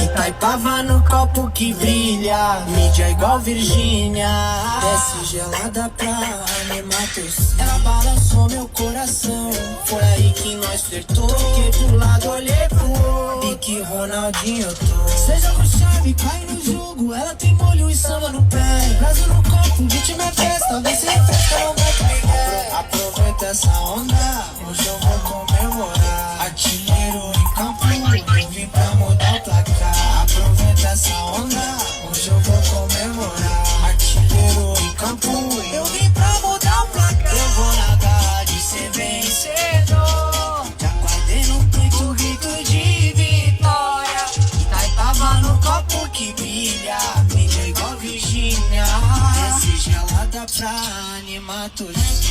Itaipava no copo que brilha, mídia igual Virgínia. Desce gelada pra animar torcida. Ela balançou meu coração, foi aí que nós flertou. Fiquei pro lado, olhei pro outro, e que Ronaldinho eu tô. Seja com chave, cai no jogo, ela tem molho e samba no pé. Brasil no copo, o ritmo é festa, vem se refresca, não vai perder. Aproveita essa onda, hoje eu vou comemorar. Artilheiro em campo, eu vim pra mudar o placar. Aproveita essa onda, hoje eu vou comemorar. Artilheiro em campo, eu vim pra mudar o placar. Eu vou na garra de ser vencedor, já guardei no peito o grito de vitória. Itaipava no copo que brilha, mídia igual Virgínia. Desce gelada pra animar torcida.